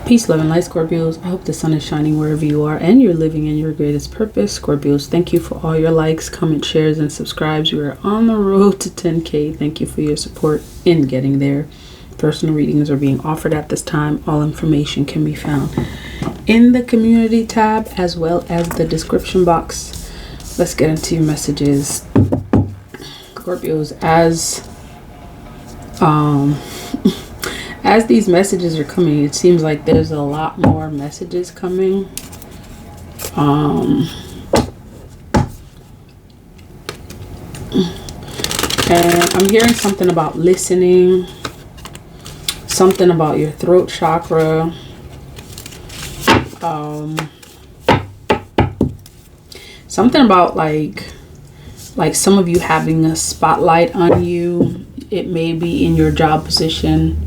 Peace, love, and light, Scorpios. I hope the sun is shining wherever you are and you're living in your greatest purpose. Scorpios, thank you for all your likes, comments, shares, and subscribes. You are on the road to 10K. Thank you for your support in getting there. Personal readings are being offered at this time. All information can be found in the community tab as well as the description box. Let's get into your messages. Scorpios, as these messages are coming, it seems like there's a lot more messages coming. And I'm hearing something about listening, something about your throat chakra. Something about like some of you having a spotlight on you. It may be in your job position.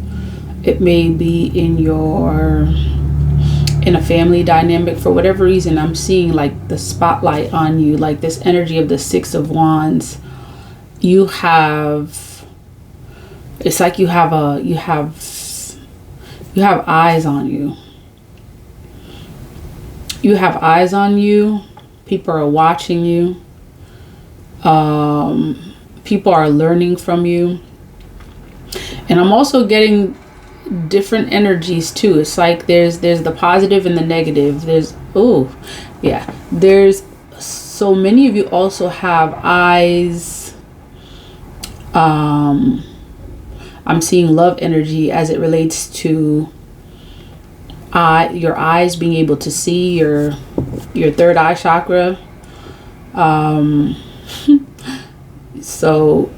It may be in a family dynamic. For whatever reason, I'm seeing like the spotlight on you, like this energy of the Six of Wands. You have, it's like you have eyes on you. You have eyes on you. People are watching you. People are learning from you. And I'm also getting different energies too. It's like there's the positive and the negative. There's so many of you also have eyes. I'm seeing love energy as it relates to your eyes being able to see, your third eye chakra. So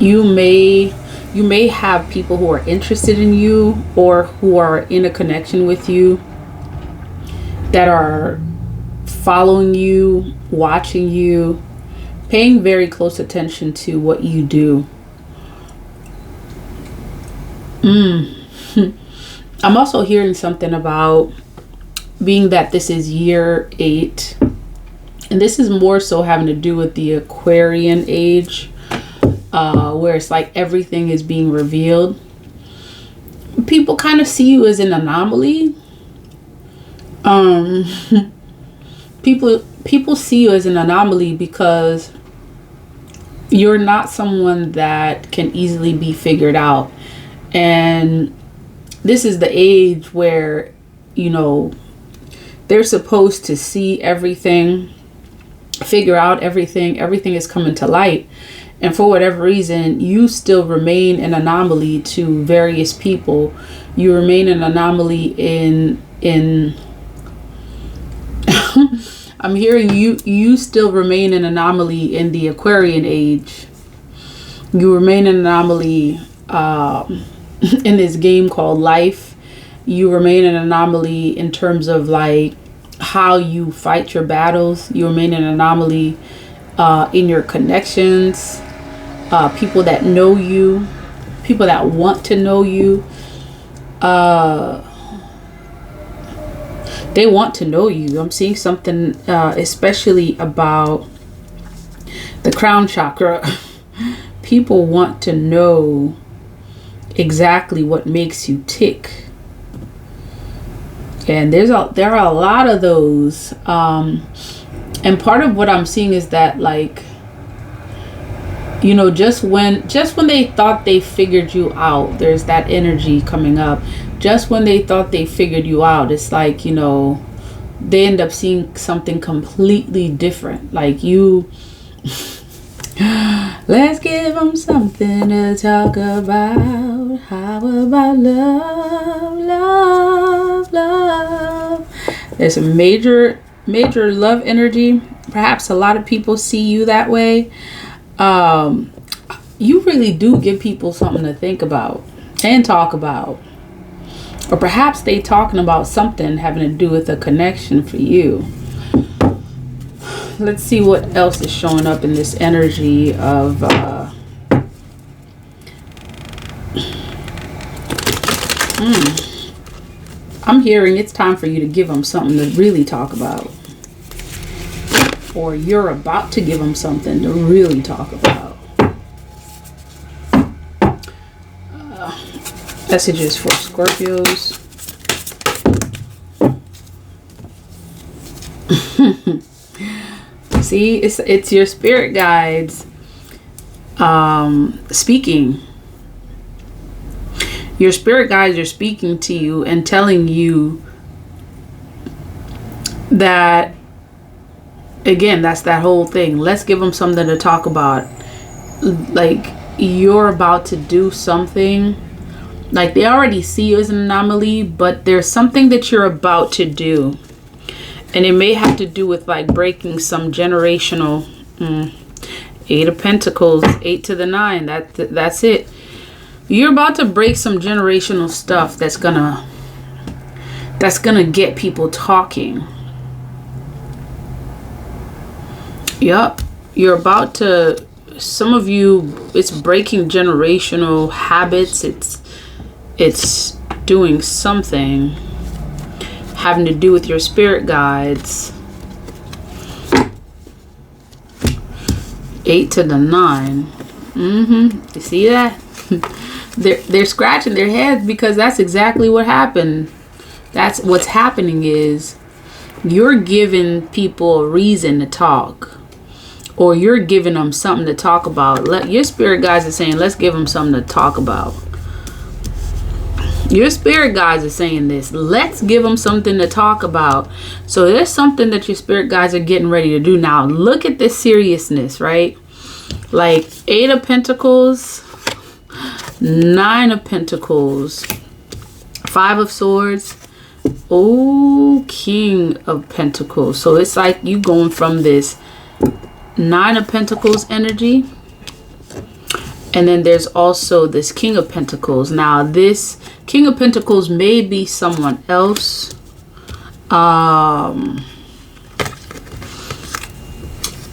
you may have people who are interested in you or who are in a connection with you that are following you, watching you, paying very close attention to what you do. I'm also hearing something about being that this is year 8, and this is more so having to do with the Aquarian age. Where it's like everything is being revealed. People kind of see you as an anomaly. People see you as an anomaly because you're not someone that can easily be figured out. And this is the age where, you know, they're supposed to see everything, figure out everything. Everything is coming to light. And for whatever reason, you still remain an anomaly to various people. You remain an anomaly in I'm hearing you still remain an anomaly in the Aquarian age. You remain an anomaly in this game called life. You remain an anomaly in terms of like how you fight your battles. You remain an anomaly in your connections. People that know you, people that want to know you, they want to know you. I'm seeing something especially about the crown chakra. People want to know exactly what makes you tick. And there are a lot of those. And part of what I'm seeing is that, like, you know, just when they thought they figured you out, there's that energy coming up. Just when they thought they figured you out, it's like, you know, they end up seeing something completely different. Like you, let's give them something to talk about. How about love, love, love? There's a major love energy. Perhaps a lot of people see you that way. You really do give people something to think about and talk about. Or perhaps they talking about something having to do with a connection for you. Let's see what else is showing up in this energy of I'm hearing it's time for you to give them something to really talk about. Or you're about to give them something to really talk about. Messages for Scorpios. See, it's your spirit guides speaking. Your spirit guides are speaking to you and telling you that, again, that's that whole thing. Let's give them something to talk about. Like, you're about to do something. Like, they already see you as an anomaly, but there's something that you're about to do. And it may have to do with like breaking some generational 8 of Pentacles, 8 to the 9. That's it. You're about to break some generational stuff that's gonna get people talking. Yup. You're about to, some of you, it's breaking generational habits. It's doing something having to do with your spirit guides. 8 to the 9. You see that? They're scratching their heads because that's exactly what happened. That's what's happening is you're giving people a reason to talk, or you're giving them something to talk about. Your spirit guides are saying, let's give them something to talk about. Your spirit guides are saying this. Let's give them something to talk about. So there's something that your spirit guides are getting ready to do now. Look at this seriousness, right? Like 8 of Pentacles, 9 of Pentacles, 5 of Swords, oh, King of Pentacles. So it's like you going from this 9 of Pentacles energy, and then there's also this King of Pentacles. Now this King of Pentacles may be someone else. And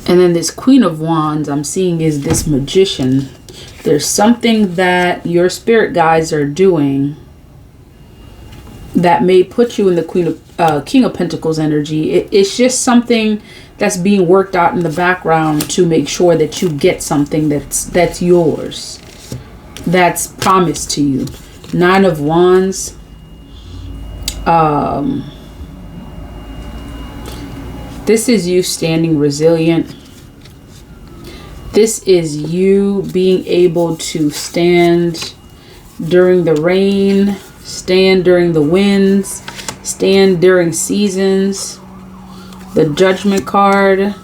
then this Queen of Wands I'm seeing is this Magician. There's something that your spirit guides are doing that may put you in the King of Pentacles energy. It's just something that's being worked out in the background to make sure that you get something that's yours, that's promised to you. 9 of Wands. This is you standing resilient. This is you being able to stand during the rain, stand during the winds, stand during seasons. The Judgment card.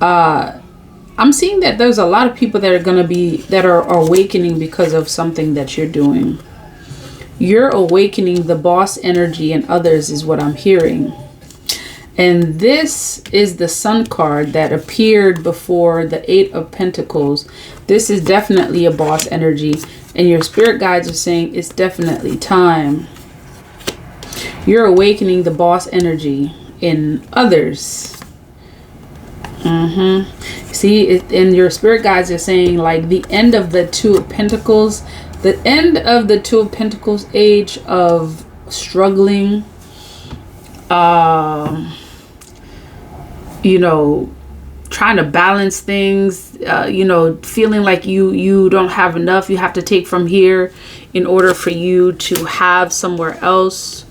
I'm seeing that there's a lot of people that are awakening because of something that you're doing. You're awakening the boss energy in others is what I'm hearing. And this is the Sun card that appeared before the 8 of Pentacles. This is definitely a boss energy. And your spirit guides are saying it's definitely time. You're awakening the boss energy in others. See, and your spirit guides are saying like the end of the 2 of Pentacles, the end of the 2 of Pentacles age of struggling, you know, trying to balance things, you know, feeling like you don't have enough, you have to take from here in order for you to have somewhere else.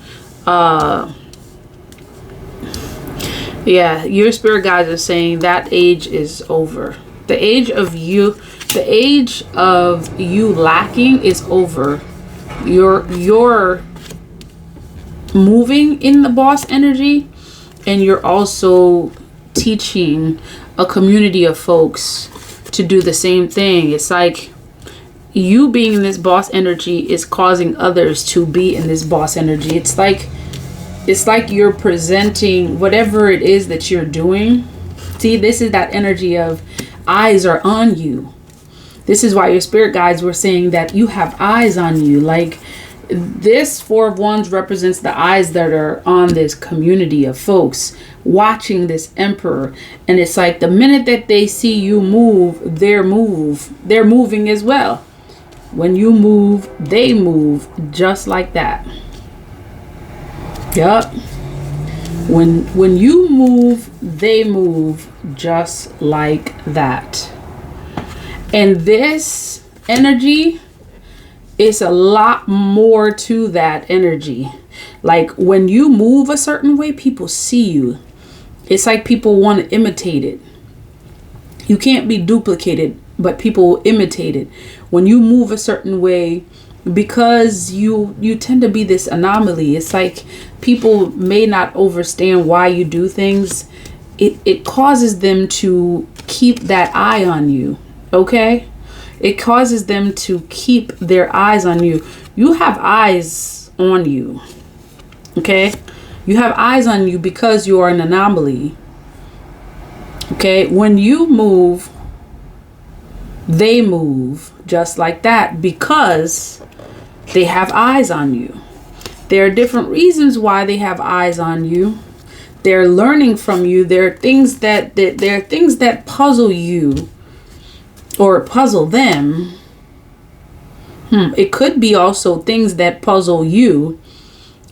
Yeah, your spirit guides are saying that age is over. The age of you lacking is over. You're moving in the boss energy, and you're also teaching a community of folks to do the same thing. It's like you being in this boss energy is causing others to be in this boss energy. It's like you're presenting whatever it is that you're doing. See, this is that energy of eyes are on you. This is why your spirit guides were saying that you have eyes on you. Like this 4 of Wands represents the eyes that are on this community of folks watching this Emperor. And it's like the minute that they see you move, they're moving as well. When you move, they move just like that. Yup. When you move, they move just like that. And this energy is a lot more to that energy. Like when you move a certain way, people see you. It's like people want to imitate it. You can't be duplicated, but people will imitate it. When you move a certain way, because you tend to be this anomaly, it's like people may not understand why you do things. It causes them to keep that eye on you, okay? It causes them to keep their eyes on you. You have eyes on you, okay? You have eyes on you because you are an anomaly. Okay, when you move, they move just like that because they have eyes on you. There are different reasons why they have eyes on you. They're learning from you. There are things that puzzle you or puzzle them. It could be also things that puzzle you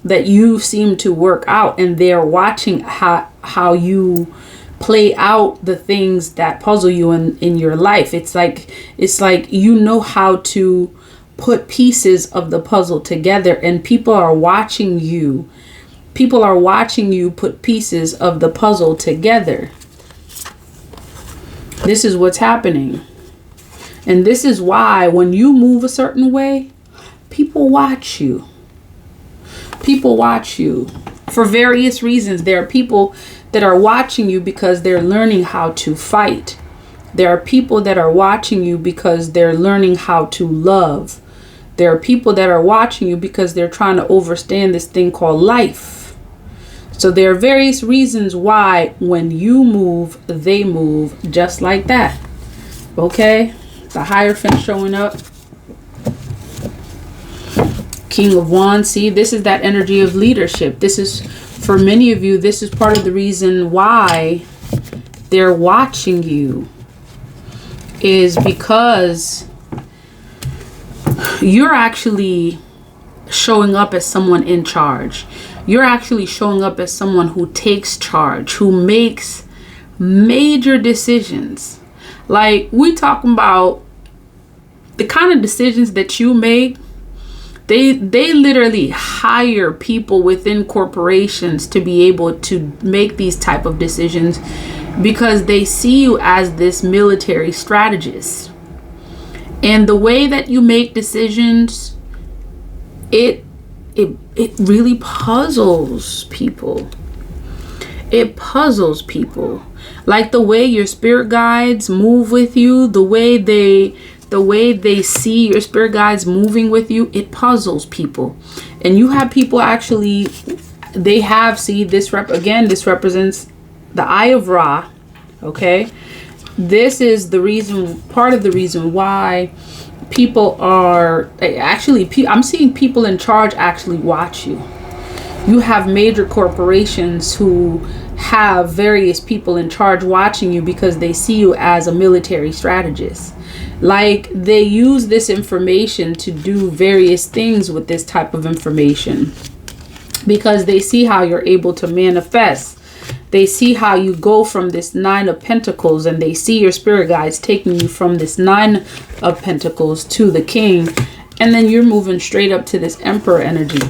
that you seem to work out, and they're watching how you play out the things that puzzle you in your life. It's like you know how to put pieces of the puzzle together, and people are watching you. People are watching you put pieces of the puzzle together. This is what's happening. And this is why when you move a certain way, people watch you. People watch you for various reasons. There are people that are watching you because they're learning how to fight. There are people that are watching you because they're learning how to love. There are people that are watching you because they're trying to understand this thing called life. So there are various reasons why when you move, they move just like that. Okay? The Hierophant showing up. King of Wands. See, this is that energy of leadership. This is, for many of you, this is part of the reason why they're watching you, is because you're actually showing up as someone in charge. You're actually showing up as someone who takes charge, who makes major decisions. Like, we talking about the kind of decisions that you make. They literally hire people within corporations to be able to make these type of decisions because they see you as this military strategist. And the way that you make decisions, it really puzzles people. It puzzles people. Like the way your spirit guides move with you, the way they see your spirit guides moving with you, it puzzles people. And you have people actually, they have, see, this represents the Eye of Ra, okay? This is the reason, part of the reason why people are, actually, I'm seeing people in charge actually watch you. You have major corporations who have various people in charge watching you because they see you as a military strategist. Like, they use this information to do various things with this type of information because they see how you're able to manifest. They see how you go from this 9 of Pentacles, and they see your spirit guides taking you from this 9 of Pentacles to the King, and then you're moving straight up to this Emperor energy.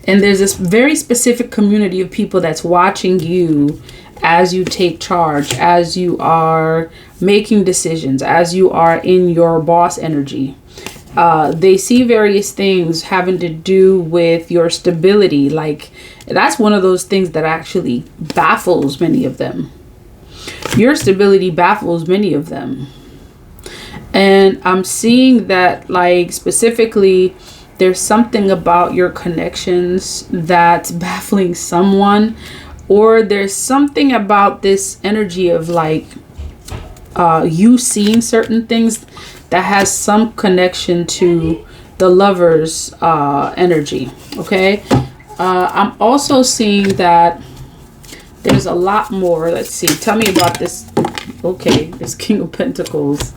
And there's this very specific community of people that's watching you as you take charge, as you are making decisions, as you are in your boss energy. They see various things having to do with your stability. Like, that's one of those things that actually baffles many of them. Your stability baffles many of them. And I'm seeing that, like, specifically, there's something about your connections that's baffling someone, or there's something about this energy of like you seeing certain things that has some connection to the Lover's energy. Okay, I'm also seeing that there's a lot more. Let's see, tell me about this. Okay, this King of Pentacles.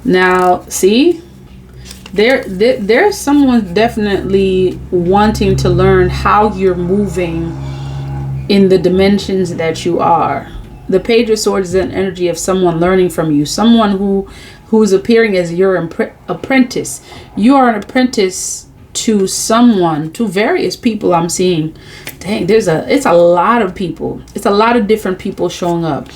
Now see, there's someone definitely wanting to learn how you're moving in the dimensions that you are. The Page of Swords is an energy of someone learning from you, someone who's appearing as your apprentice. You are an apprentice to someone, to various people I'm seeing dang, it's a lot of people. It's a lot of different people showing up.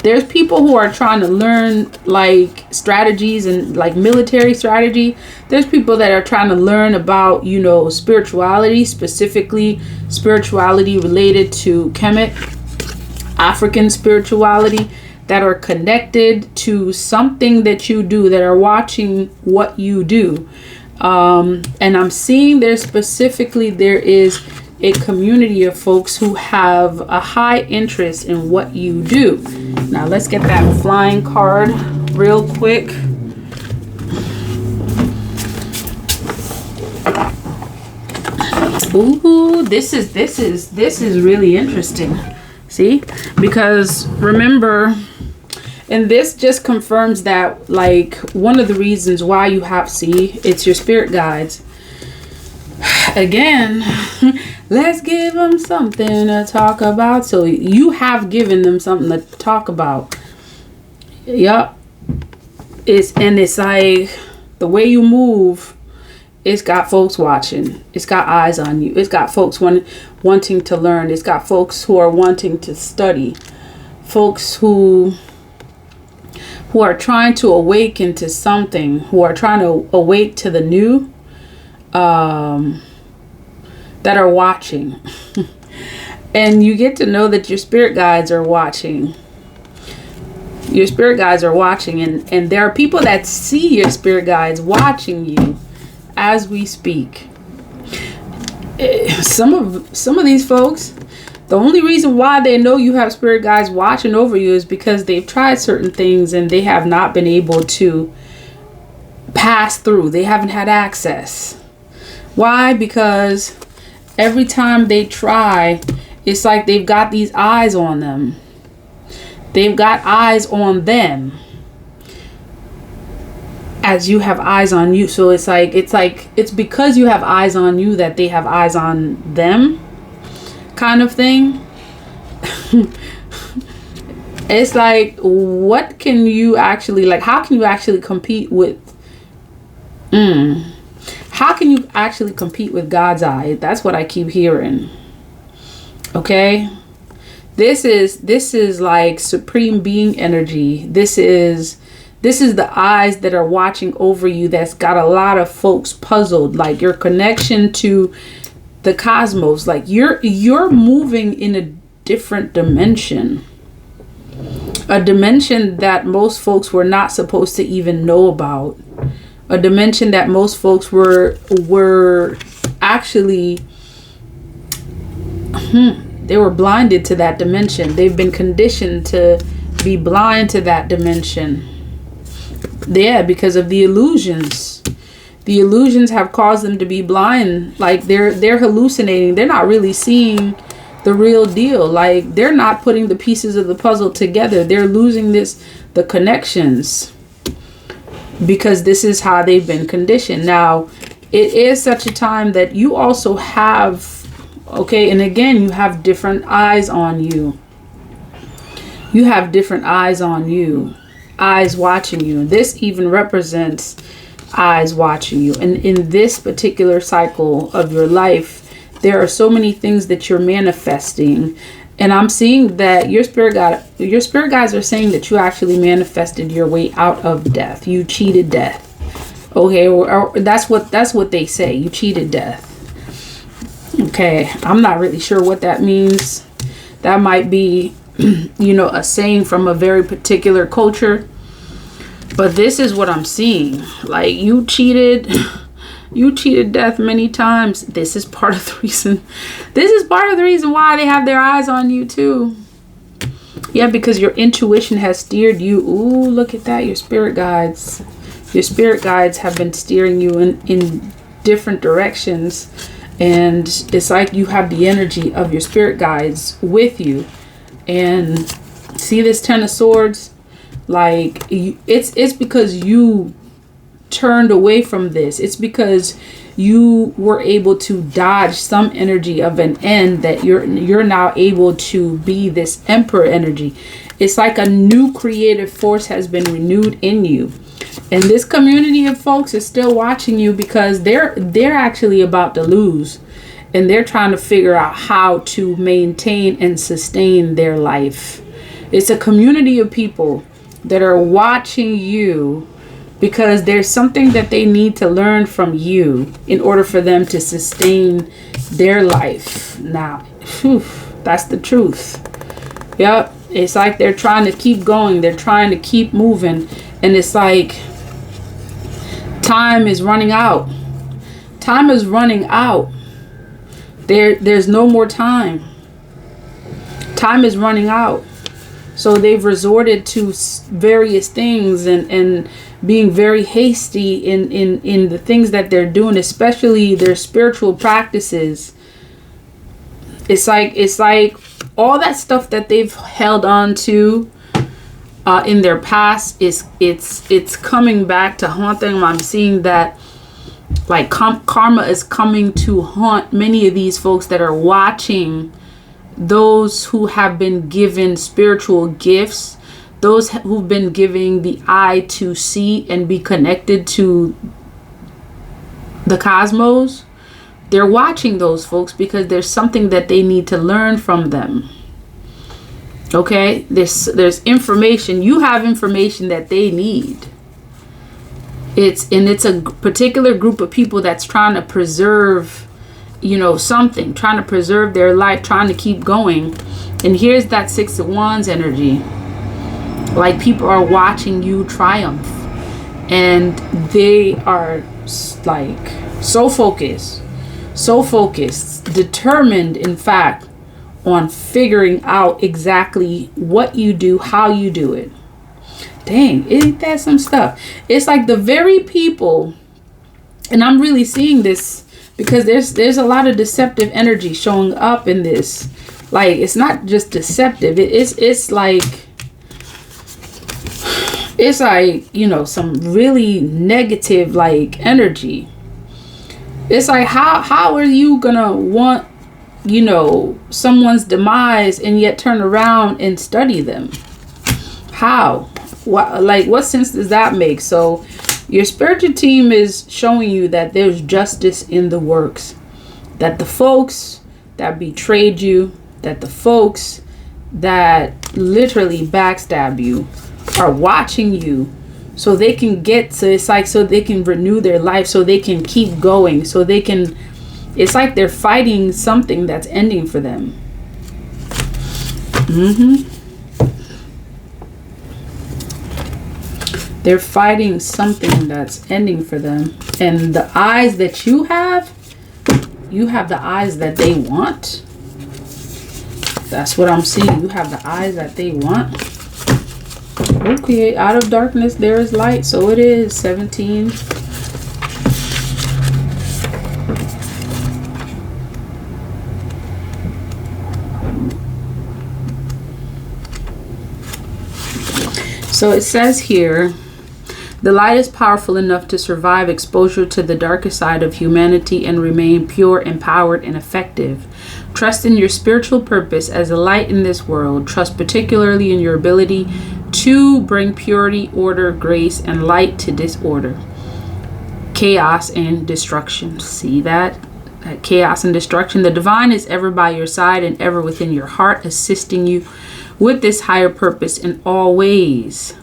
There's people who are trying to learn like strategies and like military strategy. There's people that are trying to learn about, you know, spirituality, specifically spirituality related to Kemet, African spirituality, that are connected to something that you do, that are watching what you do. And I'm seeing there is a community of folks who have a high interest in what you do. Now let's get that flying card real quick. Ooh, this is really interesting. See? Because remember, and this just confirms that, like, one of the reasons why you have, it's your spirit guides. Again, let's give them something to talk about. So you have given them something to talk about. Yup. It's like the way you move, it's got folks watching. It's got eyes on you. It's got folks wanting to learn. It's got folks who are wanting to study. Folks who are trying to awaken to something, who are trying to awake to the new, that are watching. And you get to know that your spirit guides are watching. Your spirit guides are watching, and there are people that see your spirit guides watching you as we speak. Some of these folks, the only reason why they know you have spirit guides watching over you is because they've tried certain things and they have not been able to pass through. They haven't had access. Why? Because every time they try, it's like they've got these eyes on them. They've got eyes on them as you have eyes on you. So it's because you have eyes on you that they have eyes on them, kind of thing. It's like, what can you actually, like, how can you actually compete with how can you actually compete with God's eye? That's what I keep hearing. Okay, this is like supreme being energy. This is the eyes that are watching over you, that's got a lot of folks puzzled. Like your connection to the cosmos, like you're moving in a different dimension, a dimension that most folks were not supposed to even know about, a dimension that most folks were actually they were blinded to that dimension. They've been conditioned to be blind to that dimension. Yeah, because of the illusions. The illusions have caused them to be blind. Like they're hallucinating. They're not really seeing the real deal. Like they're not putting the pieces of the puzzle together. They're losing the connections, because this is how they've been conditioned. Now, it is such a time that you also have, okay, and again, you have different eyes on you. You have different eyes on you. Eyes watching you. This even represents eyes watching you. And in this particular cycle of your life, there are so many things that you're manifesting. And I'm seeing that your spirit guides are saying that you actually manifested your way out of death. You cheated death. Okay, or that's what they say. You cheated death. Okay, I'm not really sure what that means. That might be, you know, a saying from a very particular culture. But this is what I'm seeing. Like you cheated death many times. This is part of the reason. This is part of the reason why they have their eyes on you too. Yeah, because your intuition has steered you. Ooh, look at that. Your spirit guides. Your spirit guides have been steering you in different directions. And it's like you have the energy of your spirit guides with you. And see this 10 of Swords? Like it's because you turned away from this. It's because you were able to dodge some energy of an end, that you're now able to be this emperor energy. It's like a new creative force has been renewed in you. And this community of folks is still watching you because they're actually about to lose. and they're trying to figure out how to maintain and sustain their life. It's a community of people that are watching you because there's something that they need to learn from you in order for them to sustain their life. Now, whew, that's the truth. Yep. It's like they're trying to keep going. They're trying to keep moving. And it's like time is running out. Time is running out. There's no more time. Time is running out. So they've resorted to various things and being very hasty in the things that they're doing, especially their spiritual practices. It's like all that stuff that they've held on to in their past it's coming back to haunt them. I'm seeing that like karma is coming to haunt many of these folks that are watching those who have been given spiritual gifts, those who've been given the eye to see and be connected to the cosmos. They're watching those folks because there's something that they need to learn from them. Okay, there's information. You have information that they need. It's a particular group of people that's trying to preserve, something, trying to preserve their life, trying to keep going. And here's that 6 of Wands energy. Like people are watching you triumph, and they are like so focused, determined, in fact, on figuring out exactly what you do, how you do it. Dang, isn't that some stuff? It's like the very people, and I'm really seeing this because there's a lot of deceptive energy showing up in this. Like, it's not just deceptive. It's like some really negative like energy. It's like how are you gonna want someone's demise and yet turn around and study them? How? What sense does that make? So your spiritual team is showing you that there's justice in the works, that the folks that betrayed you, that the folks that literally backstab you are watching you, so they can so they can renew their life, so they can keep going, so they can, it's like they're fighting something that's ending for them. They're fighting something that's ending for them. And the eyes that you have the eyes that they want. That's what I'm seeing. You have the eyes that they want. Okay, out of darkness there is light. So it is 17. So it says here, the light is powerful enough to survive exposure to the darkest side of humanity and remain pure, empowered, and effective. Trust in your spiritual purpose as a light in this world. Trust particularly in your ability to bring purity, order, grace, and light to disorder, chaos, and destruction. See that? Chaos and destruction. The divine is ever by your side and ever within your heart, assisting you with this higher purpose in all ways.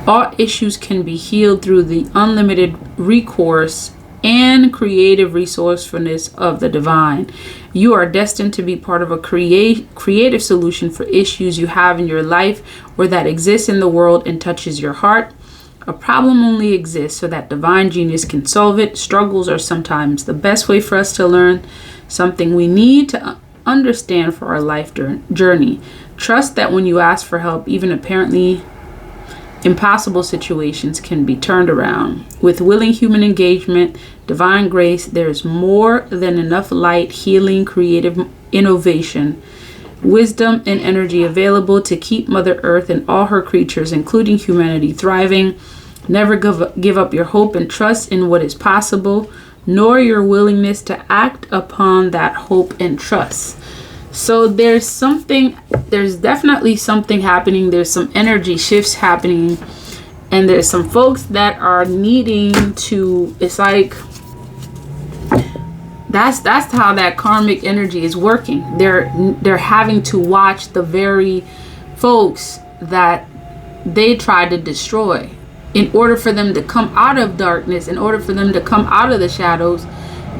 All issues can be healed through the unlimited recourse and creative resourcefulness of the divine. You are destined to be part of a creative solution for issues you have in your life or that exists in the world and touches your heart. A problem only exists so that divine genius can solve it. Struggles are sometimes the best way for us to learn something we need to understand for our life journey. Trust that when you ask for help, even apparently impossible situations can be turned around. With willing human engagement, divine grace, there is more than enough light, healing, creative innovation, wisdom, and energy available to keep Mother Earth and all her creatures, including humanity, thriving. Never give up your hope and trust in what is possible, nor your willingness to act upon that hope and trust. So there's definitely something happening. There's some energy shifts happening, and there's some folks that are needing to, it's like That's how that karmic energy is working. They're having to watch the very folks that they tried to destroy. In order for them to come out of darkness, in order for them to come out of the shadows,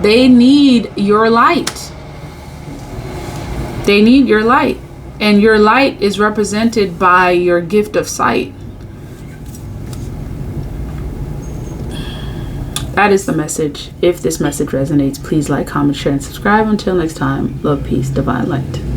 they need your light. They need your light. And your light is represented by your gift of sight. That is the message. If this message resonates, please like, comment, share, and subscribe. Until next time, love, peace, divine light.